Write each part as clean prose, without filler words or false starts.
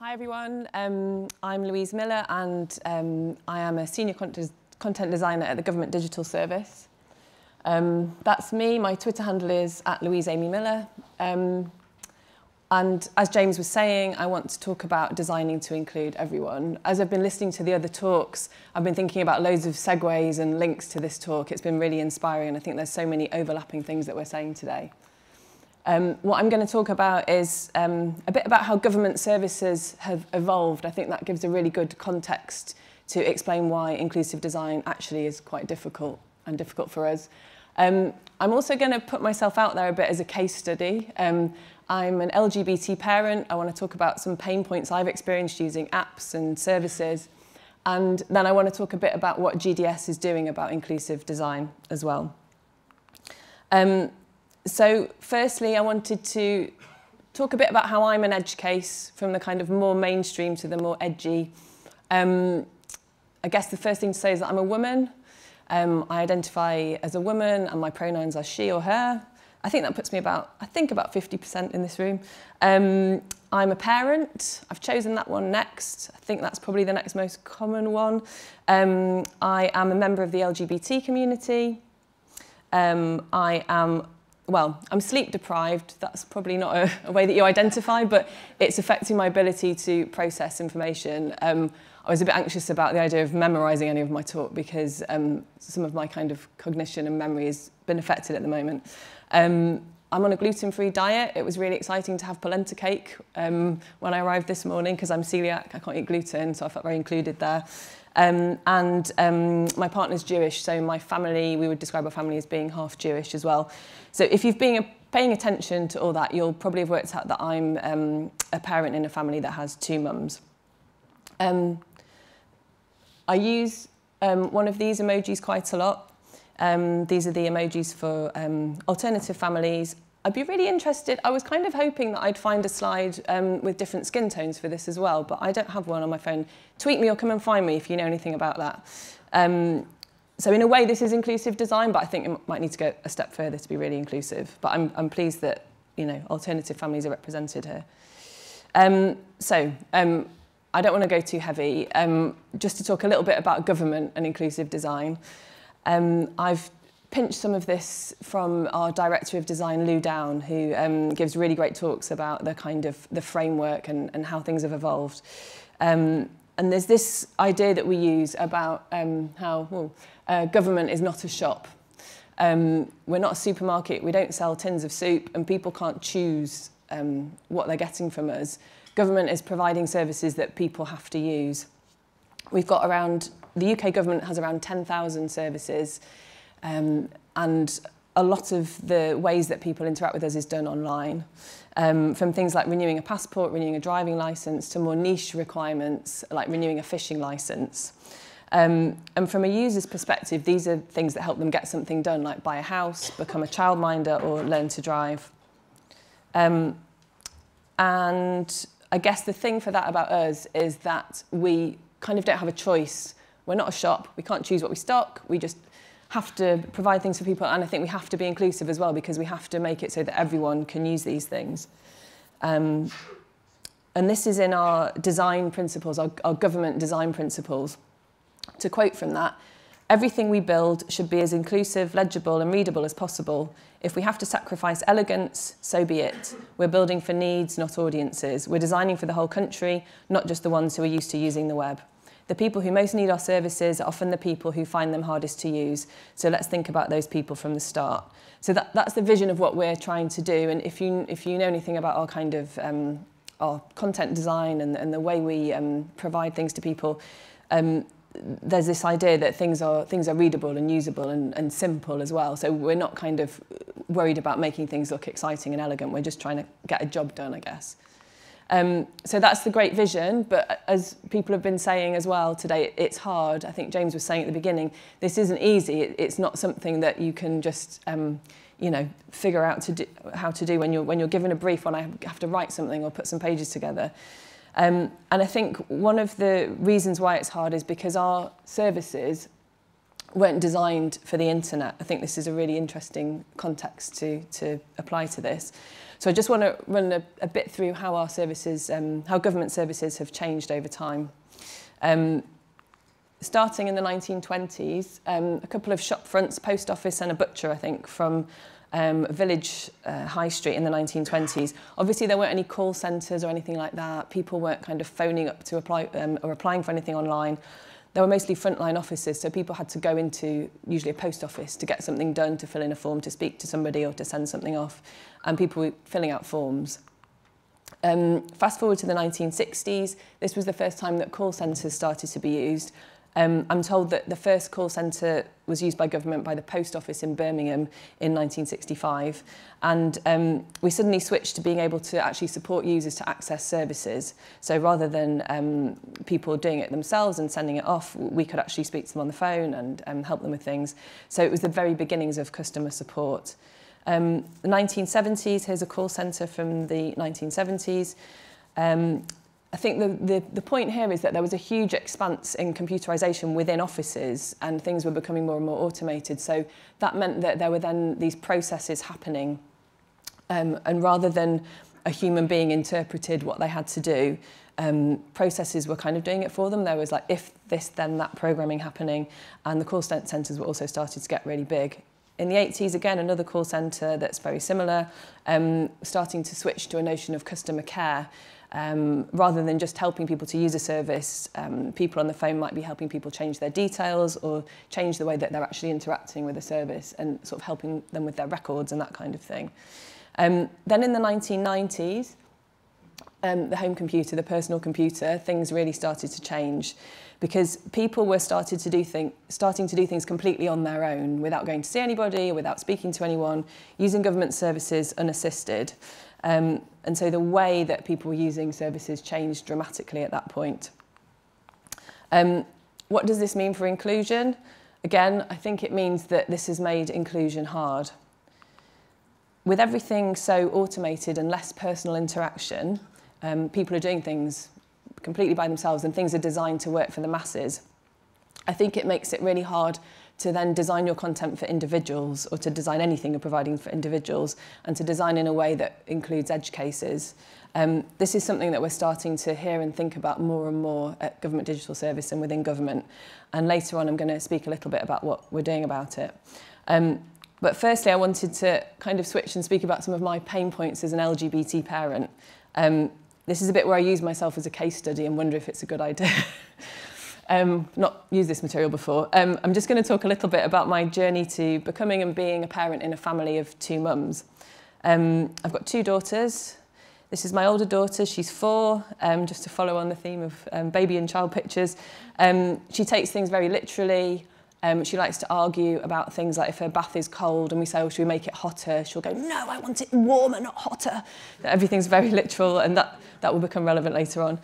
Hi everyone, I'm Louise Miller and I am a senior content designer at the Government Digital Service. That's me, my Twitter handle is @LouiseAmyMiller. And as James was saying, I want to talk about designing to include everyone. As I've been listening to the other talks, I've been thinking about loads of segues and links to this talk. It's been really inspiring and I think there's so many overlapping things that we're saying today. What I'm going to talk about is a bit about how government services have evolved. I think that gives a really good context to explain why inclusive design actually is quite difficult for us. I'm also going to put myself out there a bit as a case study. I'm an LGBT parent. I want to talk about some pain points I've experienced using apps and services. And then I want to talk a bit about what GDS is doing about inclusive design as well. So firstly, I wanted to talk a bit about how I'm an edge case from the kind of more mainstream to the more edgy. I guess the first thing to say is that I'm a woman. I identify as a woman and my pronouns are she or her. I think that puts me about 50% in this room. I'm a parent. I've chosen that one next. I think that's probably the next most common one. I am a member of the LGBT community. I'm sleep deprived. That's probably not a way that you identify, but it's affecting my ability to process information. I was a bit anxious about the idea of memorising any of my talk because some of my kind of cognition and memory has been affected at the moment. I'm on a gluten-free diet. It was really exciting to have polenta cake when I arrived this morning because I'm celiac, I can't eat gluten, so I felt very included there. My partner's Jewish, so my family, we would describe our family as being half Jewish as well. So if you've been paying attention to all that, you'll probably have worked out that I'm a parent in a family that has two mums. I use one of these emojis quite a lot. These are the emojis for alternative families. I'd be really interested, I was kind of hoping that I'd find a slide with different skin tones for this as well, but I don't have one on my phone. Tweet me or come and find me if you know anything about that. So in a way, this is inclusive design, but I think it might need to go a step further to be really inclusive. But I'm pleased that, you know, alternative families are represented here. I don't want to go too heavy. Just to talk a little bit about government and inclusive design. I've pinched some of this from our Director of Design, Lou Down, who gives really great talks about the kind of the framework and how things have evolved. And there's this idea that we use about how government is not a shop. We're not a supermarket, we don't sell tins of soup, and people can't choose what they're getting from us. Government is providing services that people have to use. We've got the UK government has around 10,000 services, and a lot of the ways that people interact with us is done online. From things like renewing a passport, renewing a driving licence, to more niche requirements like renewing a fishing licence. And from a user's perspective, these are things that help them get something done, like buy a house, become a childminder, or learn to drive. And I guess the thing for that about us is that we kind of don't have a choice. We're not a shop, we can't choose what we stock, we just have to provide things for people, and I think we have to be inclusive as well because we have to make it so that everyone can use these things. And this is in our design principles, our government design principles. To quote from that, everything we build should be as inclusive, legible and readable as possible. If we have to sacrifice elegance, so be it. We're building for needs, not audiences. We're designing for the whole country, not just the ones who are used to using the web. The people who most need our services are often the people who find them hardest to use. So let's think about those people from the start. So that's the vision of what we're trying to do. And if you know anything about our kind of our content design and the way we provide things to people, there's this idea that things are readable and usable and simple as well. So we're not kind of worried about making things look exciting and elegant. We're just trying to get a job done, I guess. So that's the great vision, but as people have been saying as well today, it's hard. I think James was saying at the beginning, this isn't easy. It's not something that you can just, you know, figure out how to do when you're given a brief when I have to write something or put some pages together. And I think one of the reasons why it's hard is because our services weren't designed for the internet. I think this is a really interesting context to apply to this. So I just want to run a bit through how our services, how government services have changed over time. Starting in the 1920s, a couple of shop fronts, post office and a butcher, I think, from a village high street in the 1920s. Obviously, there weren't any call centres or anything like that. People weren't kind of phoning up to apply or applying for anything online. There were mostly frontline offices, so people had to go into usually a post office to get something done, to fill in a form, to speak to somebody or to send something off, and people were filling out forms. Fast forward to the 1960s, this was the first time that call centres started to be used. I'm told that the first call centre was used by government by the post office in Birmingham in 1965, and we suddenly switched to being able to actually support users to access services. So rather than people doing it themselves and sending it off, we could actually speak to them on the phone and help them with things. So it was the very beginnings of customer support. The 1970s, here's a call centre from the 1970s. I think the point here is that there was a huge expanse in computerisation within offices, and things were becoming more and more automated. So that meant that there were then these processes happening, and rather than a human being interpreted what they had to do, processes were kind of doing it for them. There was like if this, then that programming happening, and the call centres were also started to get really big. In the 80s, again, another call centre that's very similar, starting to switch to a notion of customer care. Rather than just helping people to use a service, people on the phone might be helping people change their details or change the way that they're actually interacting with a service and sort of helping them with their records and that kind of thing. Then in the 1990s, the home computer, the personal computer, things really started to change because people were starting to do things completely on their own without going to see anybody, without speaking to anyone, using government services unassisted. And so the way that people were using services changed dramatically at that point. What does this mean for inclusion? Again, I think it means that this has made inclusion hard. With everything so automated and less personal interaction, people are doing things completely by themselves and things are designed to work for the masses. I think it makes it really hard to then design your content for individuals or to design anything you're providing for individuals and to design in a way that includes edge cases. This is something that we're starting to hear and think about more and more at Government Digital Service and within government. And later on, I'm going to speak a little bit about what we're doing about it. But firstly, I wanted to kind of switch and speak about some of my pain points as an LGBT parent. This is a bit where I use myself as a case study and wonder if it's a good idea. Not used this material before. I'm just going to talk a little bit about my journey to becoming and being a parent in a family of two mums. I've got two daughters. This is my older daughter, she's 4, just to follow on the theme of baby and child pictures. She takes things very literally. She likes to argue about things like if her bath is cold and we say, oh, should we make it hotter? She'll go, no, I want it warmer, not hotter. Everything's very literal, and that will become relevant later on.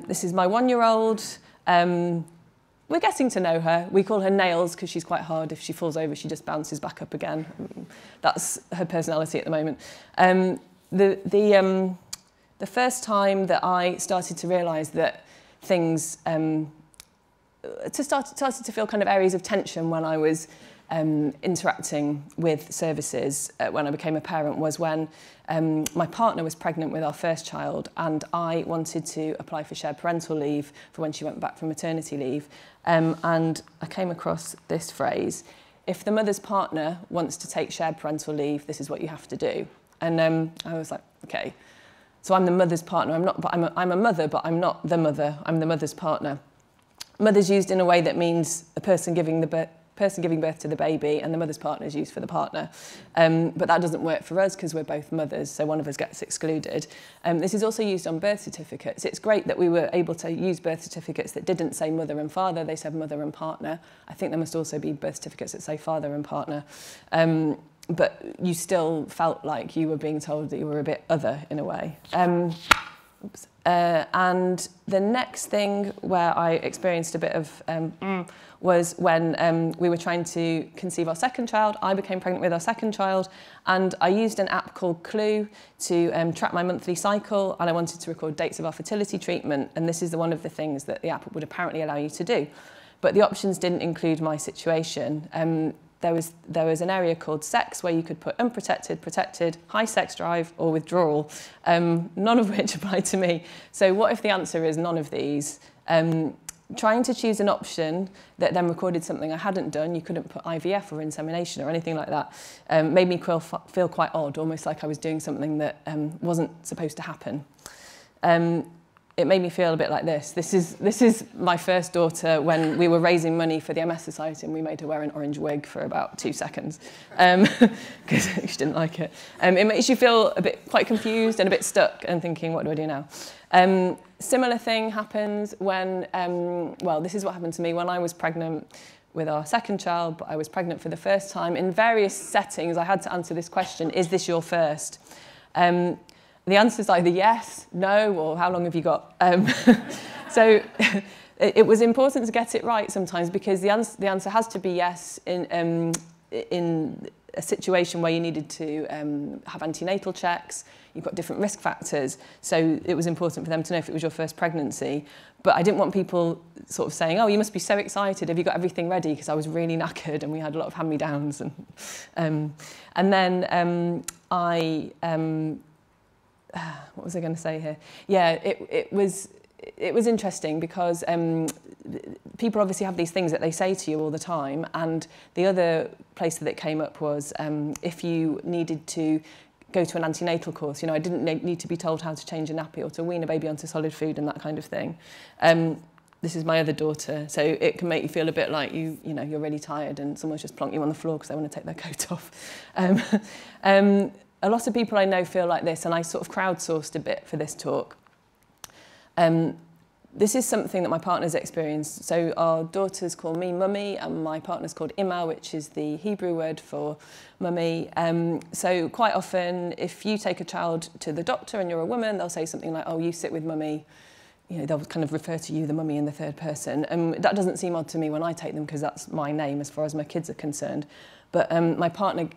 This is my 1-year-old. We're getting to know her. We call her Nails because she's quite hard. If she falls over, she just bounces back up again. That's her personality at the moment. The first time that I started to realise that things started to feel kind of areas of tension when I was interacting with services when I became a parent was when my partner was pregnant with our first child and I wanted to apply for shared parental leave for when she went back from maternity leave. And I came across this phrase, if the mother's partner wants to take shared parental leave, this is what you have to do. And I was like, okay, so I'm the mother's partner. I'm a mother, but I'm not the mother. I'm the mother's partner. Mother's used in a way that means the person giving birth to the baby, and the mother's partner is used for the partner. But that doesn't work for us because we're both mothers, so one of us gets excluded. This is also used on birth certificates. It's great that we were able to use birth certificates that didn't say mother and father, they said mother and partner. I think there must also be birth certificates that say father and partner. But you still felt like you were being told that you were a bit other in a way. And the next thing where I experienced a bit of was when we were trying to conceive our second child. I became pregnant with our second child, and I used an app called Clue to track my monthly cycle, and I wanted to record dates of our fertility treatment, and this is one of the things that the app would apparently allow you to do. but the options didn't include my situation. There was an area called sex where you could put unprotected, protected, high sex drive or withdrawal, none of which applied to me. So what if the answer is none of these? Trying to choose an option that then recorded something I hadn't done, you couldn't put IVF or insemination or anything like that, made me feel quite odd, almost like I was doing something that wasn't supposed to happen. It made me feel a bit like this. This is my first daughter when we were raising money for the MS Society and we made her wear an orange wig for about 2 seconds because she didn't like it. It makes you feel quite confused and a bit stuck and thinking, what do I do now? Similar thing happens when, well, this is what happened to me when I was pregnant with our second child, but I was pregnant for the first time. In various settings, I had to answer this question, is this your first? The answer is either yes, no, or how long have you got? So it was important to get it right sometimes because the answer has to be yes in a situation where you needed to have antenatal checks. You've got different risk factors. So it was important for them to know if it was your first pregnancy. But I didn't want people sort of saying, oh, you must be so excited. Have you got everything ready? Because I was really knackered and we had a lot of hand-me-downs. And then what was I going to say here? Yeah, it was interesting because people obviously have these things that they say to you all the time, and the other place that it came up was if you needed to go to an antenatal course. You know, I didn't need to be told how to change a nappy or to wean a baby onto solid food and that kind of thing. This is my other daughter, so it can make you feel a bit like you know, you're really tired and someone's just plonked you on the floor because they want to take their coat off. A lot of people I know feel like this, and I sort of crowdsourced a bit for this talk. This is something that my partner's experienced. So our daughters call me mummy, and my partner's called Imma, which is the Hebrew word for mummy. So quite often, if you take a child to the doctor and you're a woman, they'll say something like, oh, you sit with mummy. You know, they'll kind of refer to you, the mummy, in the third person. That doesn't seem odd to me when I take them because that's my name as far as my kids are concerned. But my partner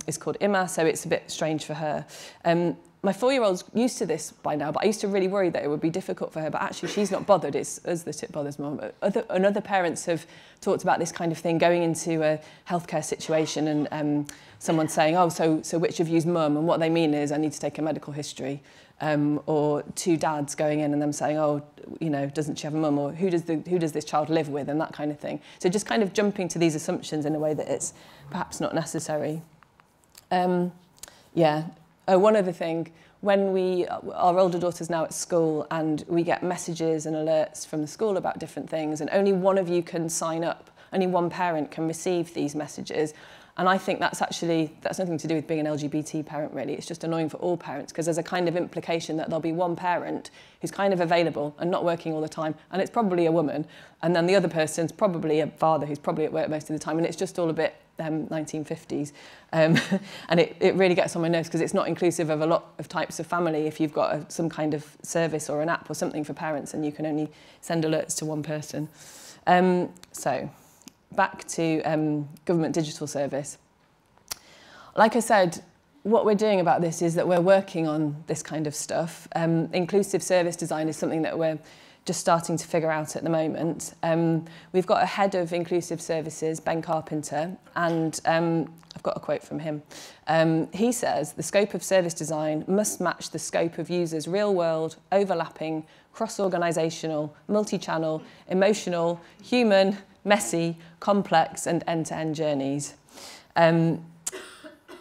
is called Imma, so it's a bit strange for her. My 4-year-old's used to this by now, but I used to really worry that it would be difficult for her. But actually, she's not bothered. It's us that it bothers Mum. Other parents have talked about this kind of thing, going into a healthcare situation and someone saying, oh, so which of you's mum? And what they mean is, I need to take a medical history. Or two dads going in and them saying, oh, you know, doesn't she have a mum? Or who does this child live with? And that kind of thing. So just kind of jumping to these assumptions in a way that it's perhaps not necessary. Yeah. Oh, one other thing. When our older daughter's now at school and we get messages and alerts from the school about different things, and only one of you can sign up, only one parent can receive these messages. And I think that's nothing to do with being an LGBT parent, really. It's just annoying for all parents because there's a kind of implication that there'll be one parent who's kind of available and not working all the time, and it's probably a woman, and then the other person's probably a father who's probably at work most of the time, and it's just all a bit 1950s. And it really gets on my nerves because it's not inclusive of a lot of types of family if you've got some kind of service or an app or something for parents and you can only send alerts to one person. So back to government digital service. Like I said, what we're doing about this is that we're working on this kind of stuff. Inclusive service design is something that we're just starting to figure out at the moment. We've got a head of inclusive services, Ben Carpenter, and I've got a quote from him. He says, the scope of service design must match the scope of users' real-world, overlapping, cross-organisational, multi-channel, emotional, human, messy, complex and end-to-end journeys.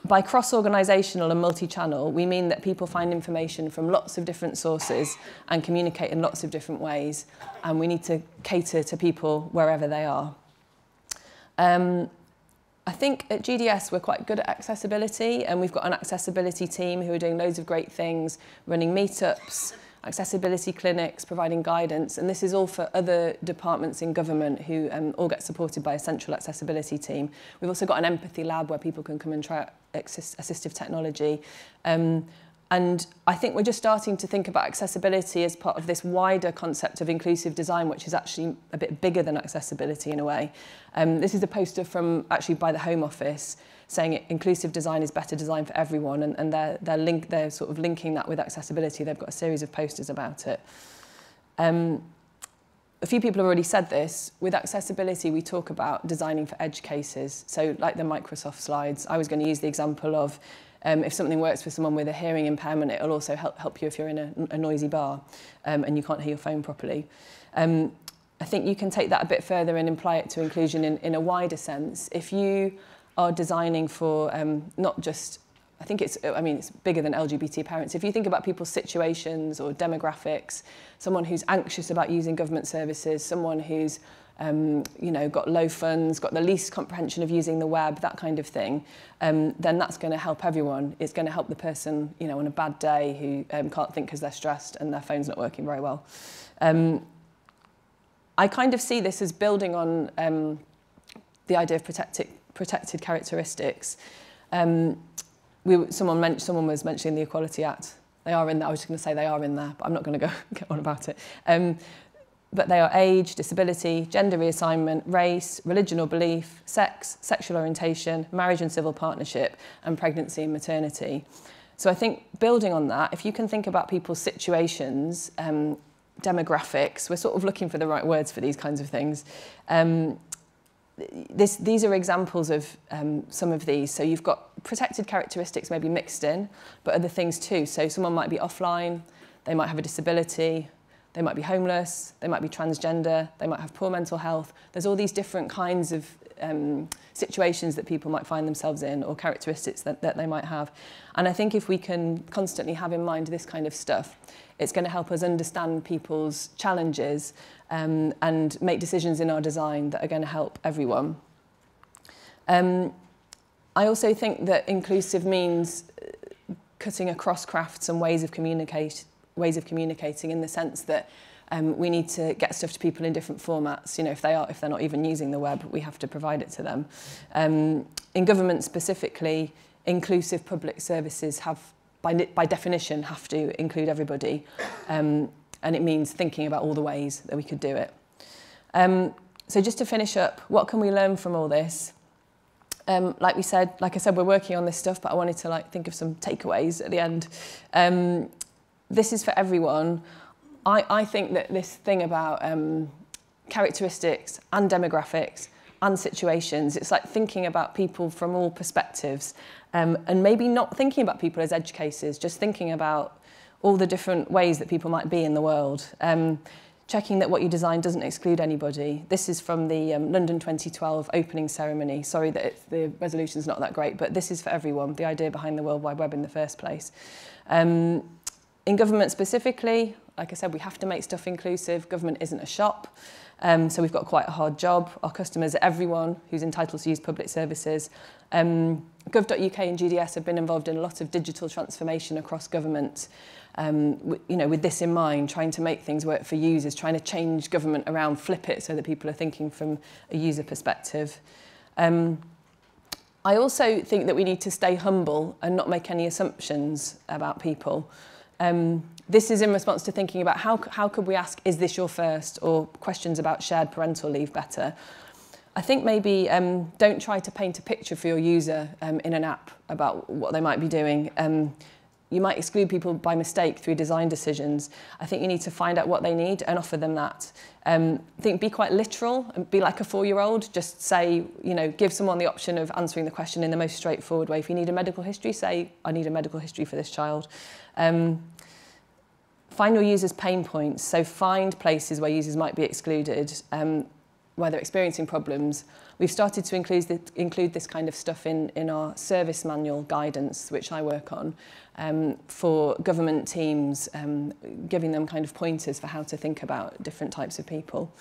By cross-organisational and multi-channel, we mean that people find information from lots of different sources and communicate in lots of different ways, and we need to cater to people wherever they are. I think at GDS we're quite good at accessibility, and we've got an accessibility team who are doing loads of great things, running meetups, accessibility clinics, providing guidance, and this is all for other departments in government who all get supported by a central accessibility team. We've also got an empathy lab where people can come and try assistive technology. And I think we're just starting to think about accessibility as part of this wider concept of inclusive design, which is actually a bit bigger than accessibility in a way. This is a poster from actually by the Home Office saying inclusive design is better design for everyone, and they're sort of linking that with accessibility. They've got a series of posters about it. a few people have already said this, with accessibility we talk about designing for edge cases. So like the Microsoft slides, I was going to use the example of if something works for someone with a hearing impairment, it'll also help you if you're in a noisy bar and you can't hear your phone properly. I think you can take that a bit further and apply it to inclusion in a wider sense. If you are designing for not just, I think it's bigger than LGBT parents. If you think about people's situations or demographics, someone who's anxious about using government services, someone who's got low funds, got the least comprehension of using the web, that kind of thing, then that's going to help everyone. It's going to help the person, on a bad day who can't think because they're stressed and their phone's not working very well. I kind of see this as building on the idea of protected characteristics. Someone was mentioning the Equality Act. They are in there. I was just going to say they are in there, but I'm not going to go get on about it. But they are age, disability, gender reassignment, race, religion or belief, sex, sexual orientation, marriage and civil partnership, and pregnancy and maternity. So I think building on that, if you can think about people's situations, demographics, we're sort of looking for the right words for these kinds of things. These are examples of some of these. So you've got protected characteristics maybe mixed in, but other things too. So someone might be offline, they might have a disability, they might be homeless, they might be transgender, they might have poor mental health. There's all these different kinds of situations that people might find themselves in, or characteristics that they might have. And I think if we can constantly have in mind this kind of stuff, it's going to help us understand people's challenges and make decisions in our design that are going to help everyone. I also think that inclusive means cutting across crafts and ways of communicating in the sense that we need to get stuff to people in different formats. If they're not even using the web, we have to provide it to them. In government specifically, inclusive public services have, by definition, have to include everybody. And it means thinking about all the ways that we could do it. So just to finish up, what can we learn from all this? Like I said, we're working on this stuff, but I wanted to think of some takeaways at the end. This is for everyone. I think that this thing about characteristics and demographics and situations, it's like thinking about people from all perspectives and maybe not thinking about people as edge cases, just thinking about all the different ways that people might be in the world. Checking that what you design doesn't exclude anybody. This is from the London 2012 opening ceremony. Sorry that the resolution's not that great, but this is for everyone, the idea behind the World Wide Web in the first place. In government specifically, like I said, we have to make stuff inclusive. Government isn't a shop, so we've got quite a hard job. Our customers are everyone who's entitled to use public services. Gov.uk and GDS have been involved in a lot of digital transformation across government, with this in mind, trying to make things work for users, trying to change government around, flip it so that people are thinking from a user perspective. I also think that we need to stay humble and not make any assumptions about people. This is in response to thinking about how could we ask, is this your first, or questions about shared parental leave better. I think maybe don't try to paint a picture for your user in an app about what they might be doing. You might exclude people by mistake through design decisions. I think you need to find out what they need and offer them that. I think be quite literal and be like a 4-year-old. Just say, give someone the option of answering the question in the most straightforward way. If you need a medical history, say, I need a medical history for this child. Find your users' pain points. So find places where users might be excluded, where they're experiencing problems. We've started to include this kind of stuff in our service manual guidance, which I work on, for government teams, giving them kind of pointers for how to think about different types of people.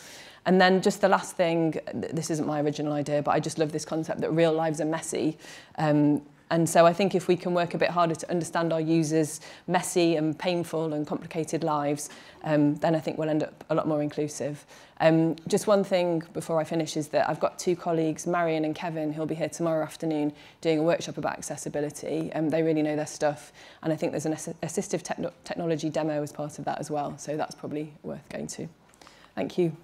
And then just the last thing, this isn't my original idea, but I just love this concept that real lives are messy. And so I think if we can work a bit harder to understand our users' messy and painful and complicated lives, then I think we'll end up a lot more inclusive. Just one thing before I finish is that I've got 2 colleagues, Marion and Kevin, who'll be here tomorrow afternoon doing a workshop about accessibility. They really know their stuff. And I think there's an assistive technology demo as part of that as well. So that's probably worth going to. Thank you.